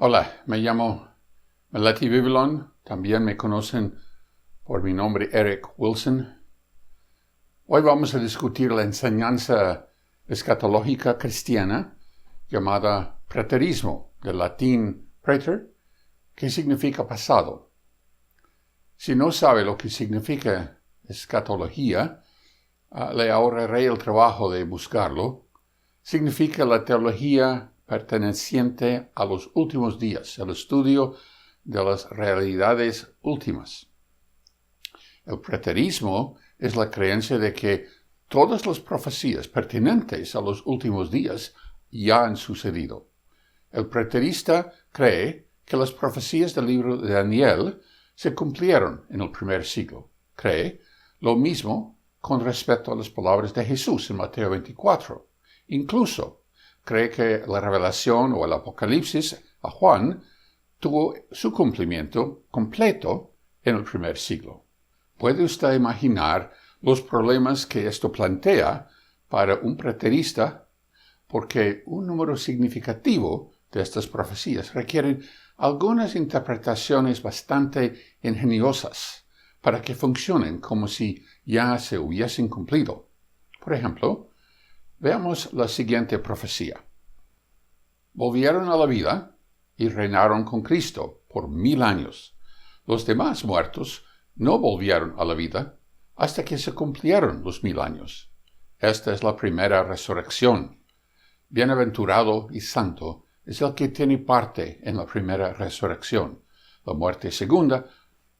Hola, me llamo Meleti Vivillon, también me conocen por mi nombre Eric Wilson. Hoy vamos a discutir la enseñanza escatológica cristiana llamada preterismo, del latín praeter, que significa pasado. Si no sabe lo que significa escatología, le ahorraré el trabajo de buscarlo. Significa la teología perteneciente a los últimos días, el estudio de las realidades últimas. El preterismo es la creencia de que todas las profecías pertinentes a los últimos días ya han sucedido. El preterista cree que las profecías del libro de Daniel se cumplieron en el primer siglo. Cree lo mismo con respecto a las palabras de Jesús en Mateo 24. Incluso cree que la revelación o el Apocalipsis a Juan tuvo su cumplimiento completo en el primer siglo. ¿Puede usted imaginar los problemas que esto plantea para un preterista? Porque un número significativo de estas profecías requieren algunas interpretaciones bastante ingeniosas para que funcionen como si ya se hubiesen cumplido. Por ejemplo, veamos la siguiente profecía. Volvieron a la vida y reinaron con Cristo por 1000 años. Los demás muertos no volvieron a la vida hasta que se cumplieron los 1000 años. Esta es la primera resurrección. Bienaventurado y santo es el que tiene parte en la primera resurrección. La muerte segunda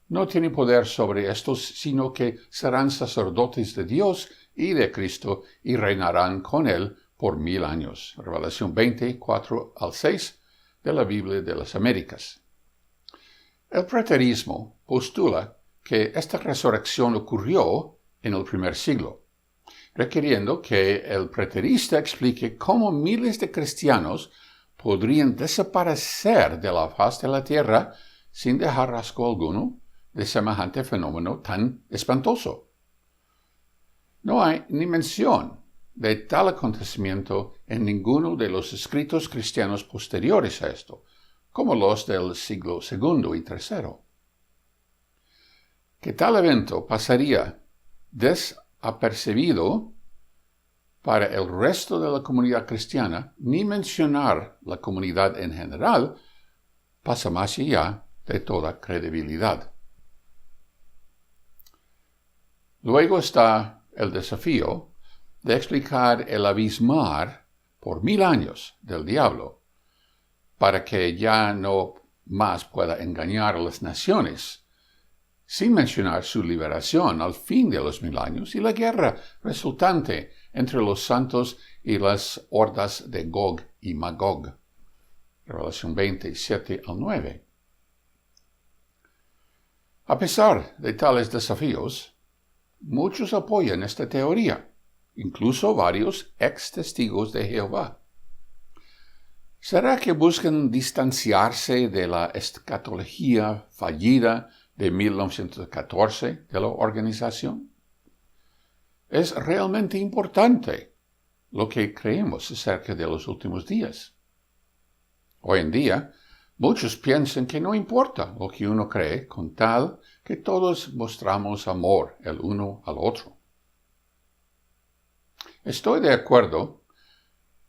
no tiene poder sobre estos, sino que serán sacerdotes de Dios y de Cristo y reinarán con él por 1000 años. Revelación 20, 4 al 6 de la Biblia de las Américas. El preterismo postula que esta resurrección ocurrió en el primer siglo, requiriendo que el preterista explique cómo miles de cristianos podrían desaparecer de la faz de la tierra sin dejar rastro alguno de semejante fenómeno tan espantoso. No hay ni mención de tal acontecimiento en ninguno de los escritos cristianos posteriores a esto, como los del siglo II y III. Que tal evento pasaría desapercibido para el resto de la comunidad cristiana, ni mencionar la comunidad en general, pasa más allá de toda credibilidad. Luego está el desafío de explicar el abismar por 1000 años del diablo, para que ya no más pueda engañar a las naciones, sin mencionar su liberación al fin de los 1000 años y la guerra resultante entre los santos y las hordas de Gog y Magog. Revelación 27 al 9. A pesar de tales desafíos, muchos apoyan esta teoría, incluso varios ex-testigos de Jehová. ¿Será que buscan distanciarse de la escatología fallida de 1914 de la organización? Es realmente importante lo que creemos acerca de los últimos días. Hoy en día, muchos piensan que no importa lo que uno cree con tal que todos mostramos amor el uno al otro. Estoy de acuerdo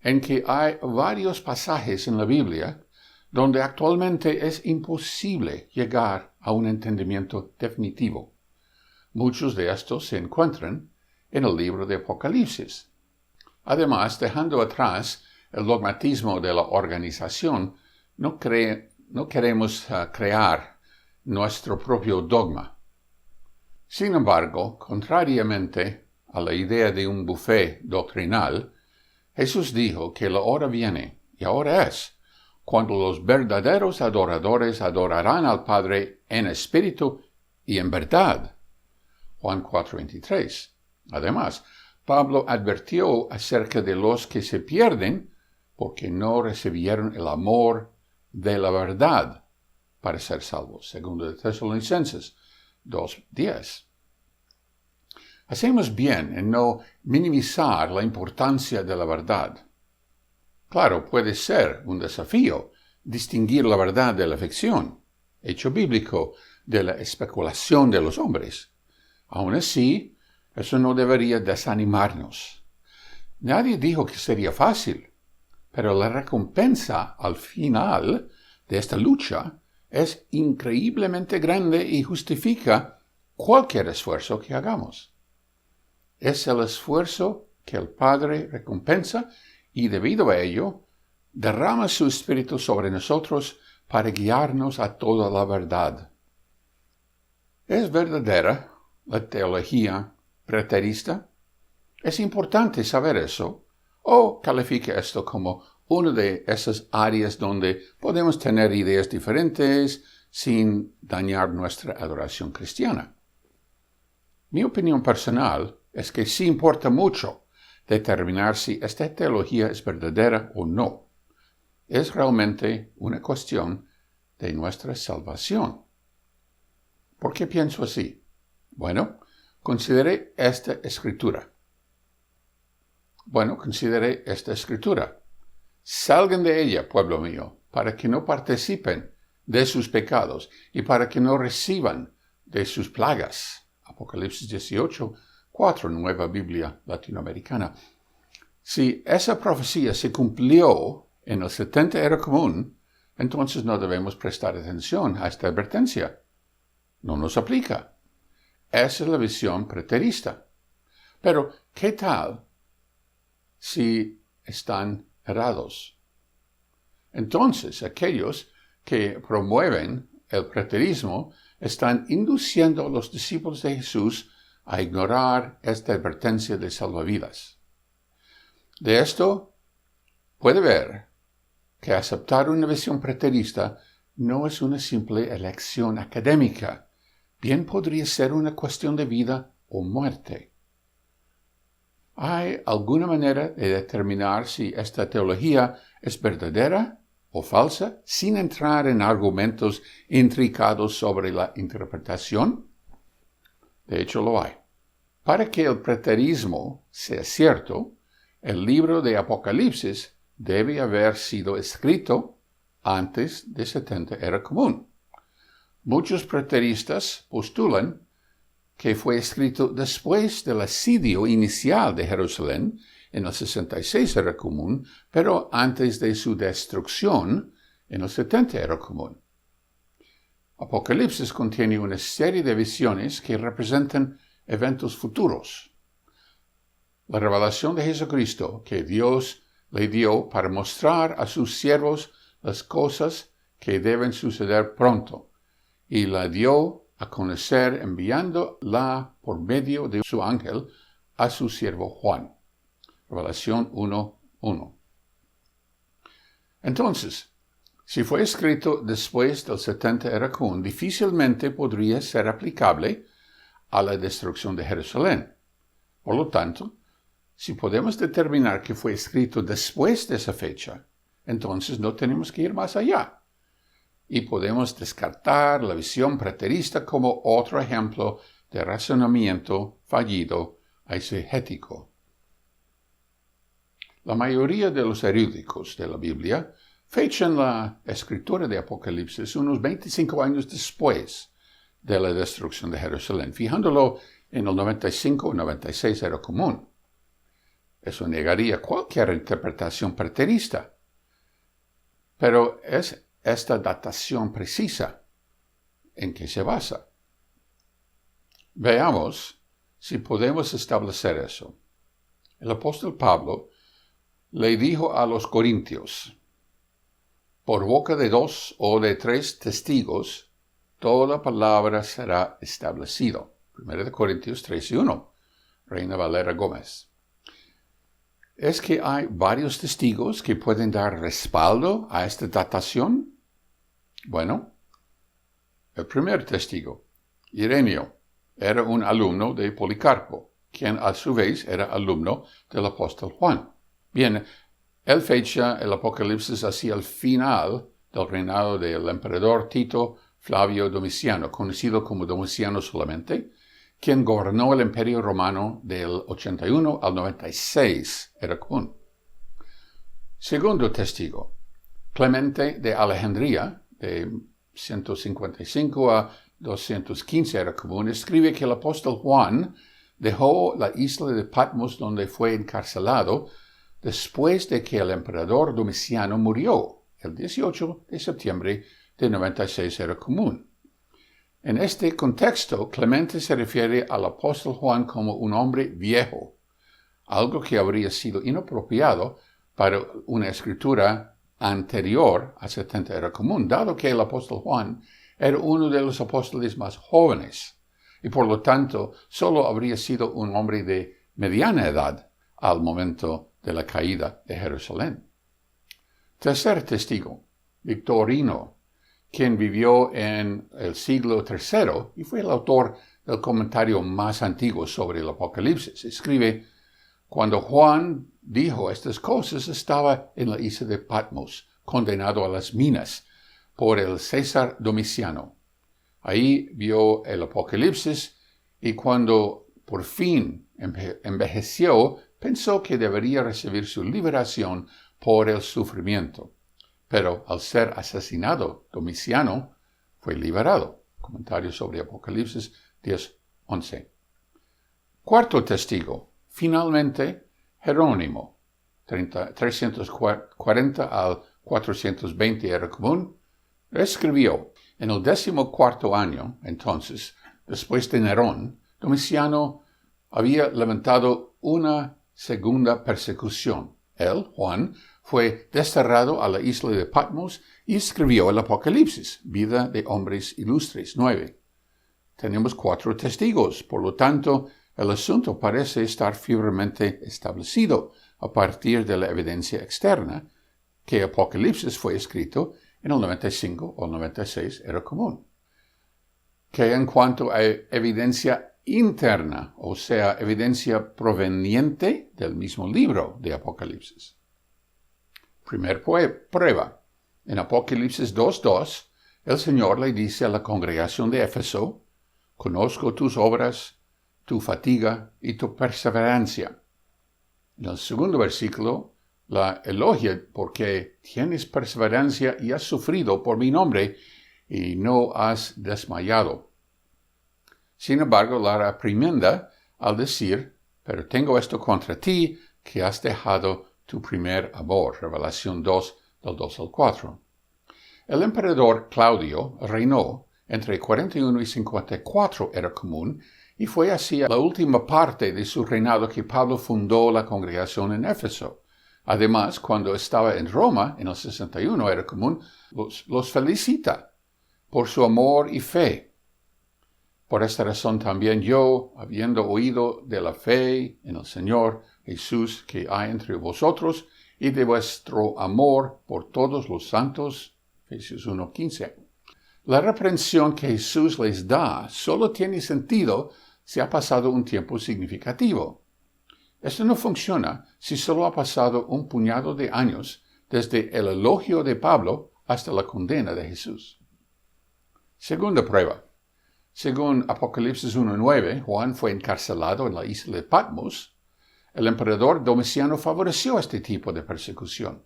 en que hay varios pasajes en la Biblia donde actualmente es imposible llegar a un entendimiento definitivo. Muchos de estos se encuentran en el libro de Apocalipsis. Además, dejando atrás el dogmatismo de la organización, no queremos crear nuestro propio dogma. Sin embargo, contrariamente a la idea de un buffet doctrinal, Jesús dijo que la hora viene, y ahora es, cuando los verdaderos adoradores adorarán al Padre en espíritu y en verdad. Juan 4:23. Además, Pablo advirtió acerca de los que se pierden porque no recibieron el amor de la verdad para ser salvos. 2 Tesalonicenses 2:10. Hacemos bien en no minimizar la importancia de la verdad. Claro, puede ser un desafío distinguir la verdad de la ficción, hecho bíblico de la especulación de los hombres. Aún así, eso no debería desanimarnos. Nadie dijo que sería fácil, pero la recompensa al final de esta lucha es increíblemente grande y justifica cualquier esfuerzo que hagamos. Es el esfuerzo que el Padre recompensa y debido a ello, derrama su Espíritu sobre nosotros para guiarnos a toda la verdad. ¿Es verdadera la teología preterista? Es importante saber eso, o califica esto como una de esas áreas donde podemos tener ideas diferentes sin dañar nuestra adoración cristiana. Mi opinión personal es que sí importa mucho determinar si esta teología es verdadera o no. Es realmente una cuestión de nuestra salvación. ¿Por qué pienso así? Bueno, considere esta escritura. Salgan de ella, pueblo mío, para que no participen de sus pecados y para que no reciban de sus plagas. Apocalipsis 18, 4, Nueva Biblia Latinoamericana. Si esa profecía se cumplió en el 70 Era Común, entonces no debemos prestar atención a esta advertencia. No nos aplica. Esa es la visión preterista. Pero, ¿qué tal si están errados? Entonces, aquellos que promueven el preterismo están induciendo a los discípulos de Jesús a ignorar esta advertencia de salvavidas. De esto puede ver que aceptar una visión preterista no es una simple elección académica, bien podría ser una cuestión de vida o muerte. ¿Hay alguna manera de determinar si esta teología es verdadera o falsa sin entrar en argumentos intricados sobre la interpretación? De hecho, lo hay. Para que el preterismo sea cierto, el libro de Apocalipsis debe haber sido escrito antes de 70 Era Común. Muchos preteristas postulan que fue escrito después del asedio inicial de Jerusalén en el 66 Era Común, pero antes de su destrucción en el 70 Era Común. Apocalipsis contiene una serie de visiones que representan eventos futuros. La revelación de Jesucristo que Dios le dio para mostrar a sus siervos las cosas que deben suceder pronto, y la dio a conocer enviándola por medio de su ángel a su siervo Juan. Revelación 1:1. Entonces, si fue escrito después del 70 Era Común, difícilmente podría ser aplicable a la destrucción de Jerusalén. Por lo tanto, si podemos determinar que fue escrito después de esa fecha, entonces no tenemos que ir más allá. Y podemos descartar la visión preterista como otro ejemplo de razonamiento fallido exegético. La mayoría de los eruditos de la Biblia fechan la escritura de Apocalipsis unos 25 años después de la destrucción de Jerusalén, fijándolo en el 95 o 96 Era Común. Eso negaría cualquier interpretación preterista. Pero es esta datación precisa en que se basa. Veamos si podemos establecer eso. El apóstol Pablo le dijo a los corintios: por boca de 2 o de 3 testigos, toda palabra será establecida. 1 Corintios 3:1, Reina Valera Gómez. ¿Es que hay varios testigos que pueden dar respaldo a esta datación? Bueno, el primer testigo, Ireneo, era un alumno de Policarpo, quien a su vez era alumno del apóstol Juan. Bien, él fecha el Apocalipsis hacia el final del reinado del emperador Tito Flavio Domiciano, conocido como Domiciano solamente, quien gobernó el Imperio Romano del 81 al 96 Era Común. Segundo testigo, Clemente de Alejandría, de 155 a 215 era común, escribe que el apóstol Juan dejó la isla de Patmos donde fue encarcelado después de que el emperador Domiciano murió, el 18 de septiembre de 96 era común. En este contexto, Clemente se refiere al apóstol Juan como un hombre viejo, algo que habría sido inapropiado para una escritura anterior a 70 era común, dado que el apóstol Juan era uno de los apóstoles más jóvenes, y por lo tanto solo habría sido un hombre de mediana edad al momento de la caída de Jerusalén. Tercer testigo, Victorino, quien vivió en el siglo III y fue el autor del comentario más antiguo sobre el Apocalipsis, escribe: cuando Juan dijo estas cosas, estaba en la isla de Patmos, condenado a las minas por el César Domiciano. Ahí vio el Apocalipsis y cuando por fin envejeció, pensó que debería recibir su liberación por el sufrimiento. Pero al ser asesinado, Domiciano fue liberado. Comentario sobre Apocalipsis 10:11. Cuarto testigo, finalmente, Jerónimo, 340 al 420 era común, escribió: en el 14º año, entonces, después de Nerón, Domiciano había levantado una segunda persecución. Él, Juan, fue desterrado a la isla de Patmos y escribió el Apocalipsis, vida de hombres ilustres, 9. Tenemos 4 testigos, por lo tanto, el asunto parece estar firmemente establecido a partir de la evidencia externa que Apocalipsis fue escrito en el 95 o 96 era común. Que en cuanto a evidencia interna, o sea, evidencia proveniente del mismo libro de Apocalipsis. Primer prueba. En Apocalipsis 2:2, el Señor le dice a la congregación de Éfeso: conozco tus obras, tu fatiga y tu perseverancia. En el segundo versículo, la elogia porque tienes perseverancia y has sufrido por mi nombre y no has desmayado. Sin embargo, la reprimenda al decir: pero tengo esto contra ti, que has dejado tu primer amor. Revelación 2, del 2 al 4. El emperador Claudio reinó entre 41 y 54 era común, y fue así la última parte de su reinado que Pablo fundó la congregación en Éfeso. Además, cuando estaba en Roma, en el 61 era común, los felicita por su amor y fe. Por esta razón también yo, habiendo oído de la fe en el Señor Jesús que hay entre vosotros y de vuestro amor por todos los santos, Efesios 1:15. La reprensión que Jesús les da solo tiene sentido si ha pasado un tiempo significativo. Esto no funciona si solo ha pasado un puñado de años desde el elogio de Pablo hasta la condena de Jesús. Segunda prueba. Según Apocalipsis 1:9, Juan fue encarcelado en la isla de Patmos. El emperador Domiciano favoreció este tipo de persecución.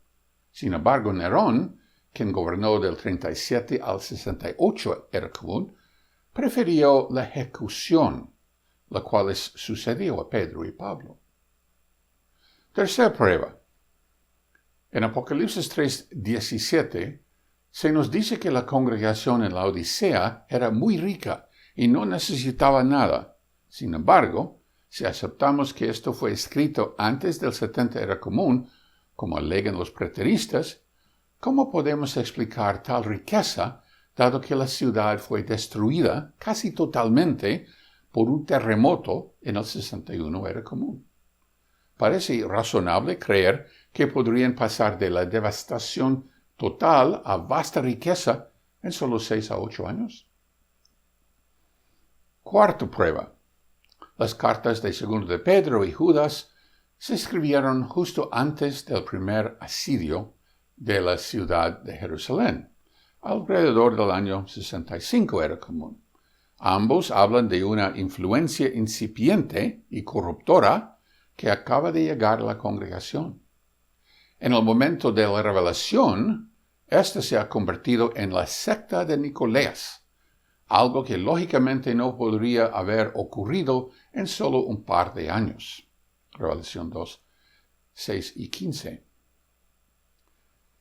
Sin embargo, Nerón, quien gobernó del 37 al 68 era común, prefirió la ejecución, la cual les sucedió a Pedro y Pablo. Tercera prueba. En Apocalipsis 3:17 se nos dice que la congregación en la Odisea era muy rica y no necesitaba nada. Sin embargo, si aceptamos que esto fue escrito antes del 70 era común, como alegan los preteristas, ¿cómo podemos explicar tal riqueza, dado que la ciudad fue destruida casi totalmente por un terremoto en el 61 era común? Parece razonable creer que podrían pasar de la devastación total a vasta riqueza en solo 6 a 8 años. Cuarta prueba. Las cartas de Segundo de Pedro y Judas se escribieron justo antes del primer asedio de la ciudad de Jerusalén. Alrededor del año 65 era común. Ambos hablan de una influencia incipiente y corruptora que acaba de llegar a la congregación. En el momento de la revelación, Esta se ha convertido en la secta de Nicolás, algo que lógicamente no podría haber ocurrido en solo un par de años. Revelación 2, 6 y 15.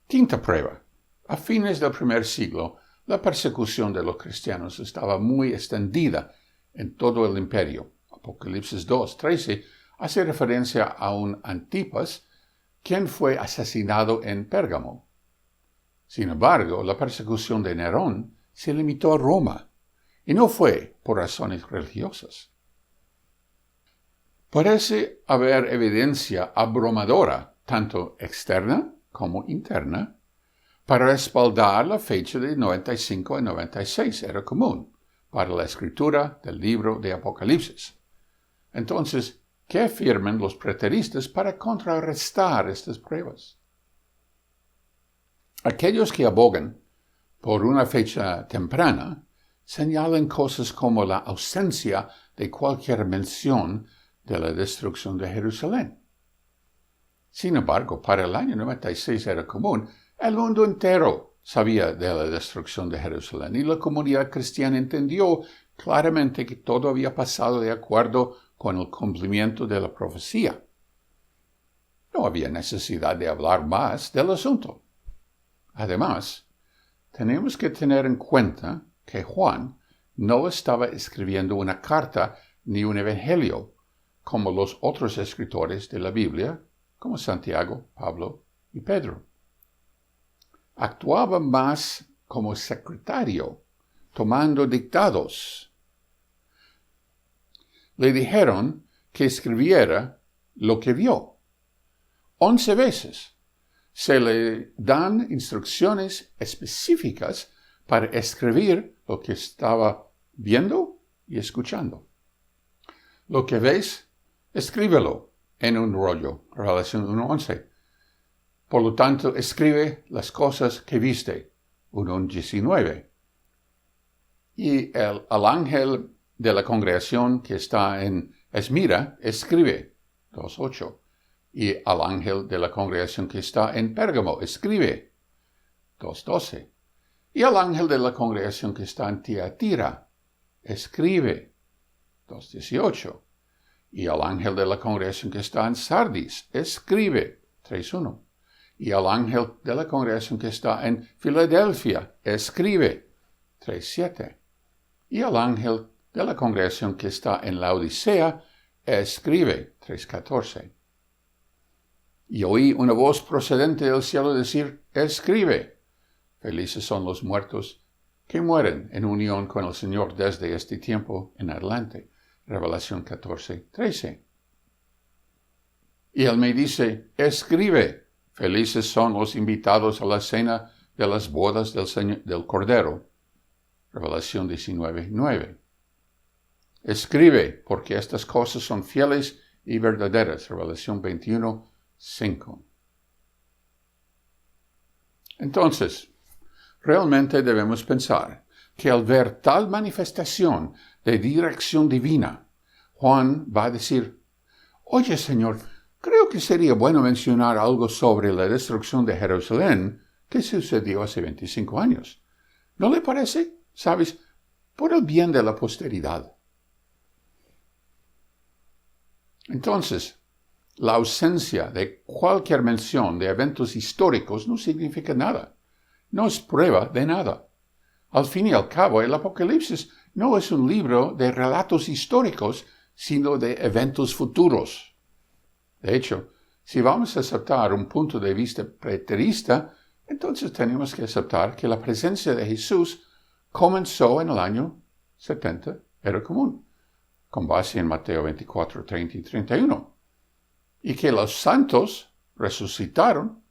Quinta prueba. A fines del primer siglo, la persecución de los cristianos estaba muy extendida en todo el imperio. Apocalipsis 2, 13 hace referencia a un Antipas, quien fue asesinado en Pérgamo. Sin embargo, la persecución de Nerón se limitó a Roma, y no fue por razones religiosas. Parece haber evidencia abrumadora, tanto externa como interna, para respaldar la fecha de 95 a 96 era común para la escritura del libro de Apocalipsis. Entonces, ¿qué afirman los preteristas para contrarrestar estas pruebas? Aquellos que abogan por una fecha temprana señalan cosas como la ausencia de cualquier mención de la destrucción de Jerusalén. Sin embargo, para el año 96 era común, el mundo entero sabía de la destrucción de Jerusalén y la comunidad cristiana entendió claramente que todo había pasado de acuerdo con el cumplimiento de la profecía. No había necesidad de hablar más del asunto. Además, tenemos que tener en cuenta que Juan no estaba escribiendo una carta ni un evangelio, como los otros escritores de la Biblia, como Santiago, Pablo y Pedro. Actuaba más como secretario, tomando dictados. Le dijeron que escribiera lo que vio. 11 veces se le dan instrucciones específicas para escribir lo que estaba viendo y escuchando. Lo que ves, escríbelo en un rollo, Revelación 1:11. Por lo tanto, escribe las cosas que viste, 1:19. Y al ángel de la congregación que está en Esmira, escribe, 2:8. Y al ángel de la congregación que está en Pérgamo, escribe, 2:12. Y al ángel de la congregación que está en Tiatira, escribe, 2:18. Y al ángel de la congregación que está en Sardis, escribe, 3:1. Y al ángel de la congregación que está en Filadelfia, escribe, 3:7. Y al ángel de la congregación que está en Laodicea, escribe, 3:14. Y oí una voz procedente del cielo decir, escribe, felices son los muertos que mueren en unión con el Señor desde este tiempo en adelante. Revelación 14:13. Y él me dice, escribe, felices son los invitados a la cena de las bodas del Cordero. Revelación 19:9. Escribe, porque estas cosas son fieles y verdaderas. Revelación 21:5. Entonces, realmente debemos pensar que al ver tal manifestación de dirección divina, Juan va a decir, oye, Señor, creo que sería bueno mencionar algo sobre la destrucción de Jerusalén que sucedió hace 25 años. ¿No le parece? ¿Sabes? Por el bien de la posteridad. Entonces, la ausencia de cualquier mención de eventos históricos no significa nada. No es prueba de nada. Al fin y al cabo, el Apocalipsis no es un libro de relatos históricos, sino de eventos futuros. De hecho, si vamos a aceptar un punto de vista preterista, entonces tenemos que aceptar que la presencia de Jesús comenzó en el año 70, era común, con base en Mateo 24, 30 y 31, y que los santos resucitaron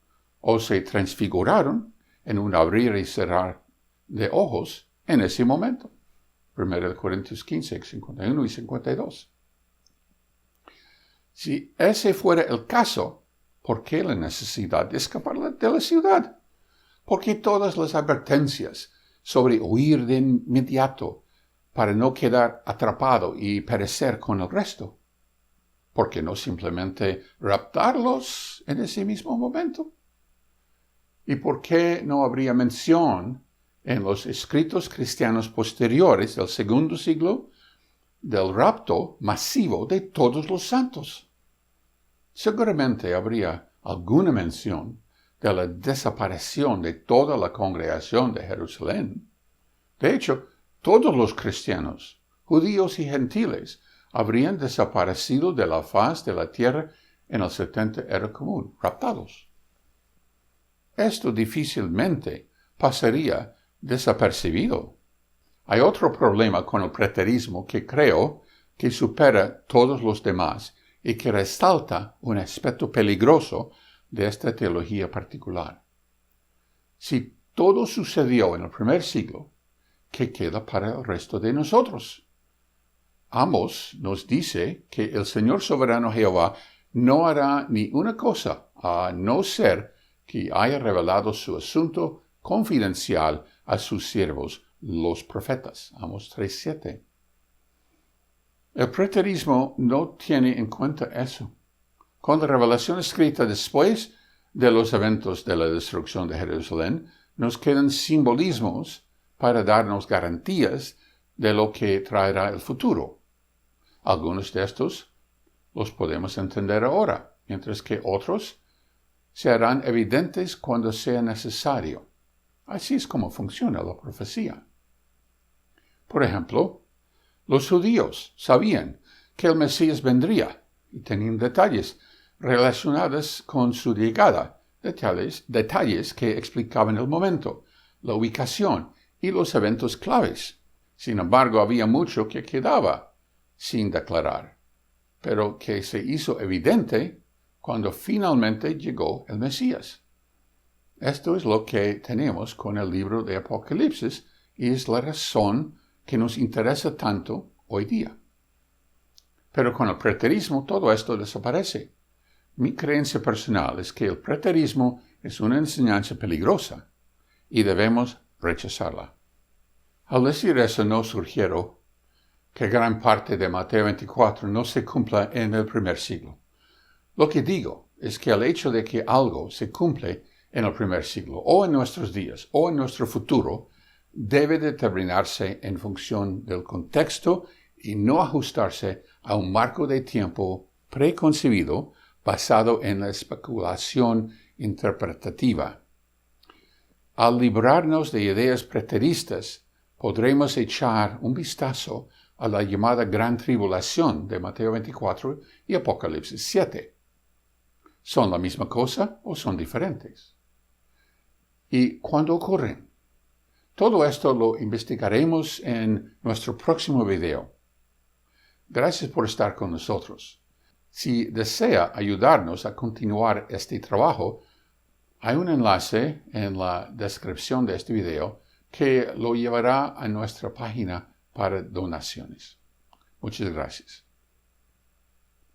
o se transfiguraron en un abrir y cerrar de ojos en ese momento. 1 Corintios 15, 51 y 52. Si ese fuera el caso, ¿por qué la necesidad de escapar de la ciudad? ¿Por qué todas las advertencias sobre huir de inmediato para no quedar atrapado y perecer con el resto? ¿Por qué no simplemente raptarlos en ese mismo momento? ¿Y por qué no habría mención en los escritos cristianos posteriores del segundo siglo del rapto masivo de todos los santos? Seguramente habría alguna mención de la desaparición de toda la congregación de Jerusalén. De hecho, todos los cristianos, judíos y gentiles, habrían desaparecido de la faz de la tierra en el 70 era común, raptados. Esto difícilmente pasaría desapercibido. Hay otro problema con el preterismo que creo que supera todos los demás y que resalta un aspecto peligroso de esta teología particular. Si todo sucedió en el primer siglo, ¿qué queda para el resto de nosotros? Amós nos dice que el Señor soberano Jehová no hará ni una cosa a no ser que haya revelado su asunto confidencial a sus siervos, los profetas. Amós 3:7. El preterismo no tiene en cuenta eso. Con la revelación escrita después de los eventos de la destrucción de Jerusalén, nos quedan simbolismos para darnos garantías de lo que traerá el futuro. Algunos de estos los podemos entender ahora, mientras que otros se harán evidentes cuando sea necesario. Así es como funciona la profecía. Por ejemplo, los judíos sabían que el Mesías vendría y tenían detalles relacionados con su llegada, detalles que explicaban el momento, la ubicación y los eventos claves. Sin embargo, había mucho que quedaba sin declarar, pero que se hizo evidente cuando finalmente llegó el Mesías. Esto es lo que tenemos con el libro de Apocalipsis y es la razón que nos interesa tanto hoy día. Pero con el preterismo todo esto desaparece. Mi creencia personal es que el preterismo es una enseñanza peligrosa y debemos rechazarla. Al decir eso no sugiero que gran parte de Mateo 24 no se cumpla en el primer siglo. Lo que digo es que el hecho de que algo se cumple en el primer siglo, o en nuestros días, o en nuestro futuro, debe determinarse en función del contexto y no ajustarse a un marco de tiempo preconcebido basado en la especulación interpretativa. Al librarnos de ideas preteristas, podremos echar un vistazo a la llamada Gran Tribulación de Mateo 24 y Apocalipsis 7. ¿Son la misma cosa o son diferentes? ¿Y cuándo ocurren? Todo esto lo investigaremos en nuestro próximo video. Gracias por estar con nosotros. Si desea ayudarnos a continuar este trabajo, hay un enlace en la descripción de este video que lo llevará a nuestra página para donaciones. Muchas gracias.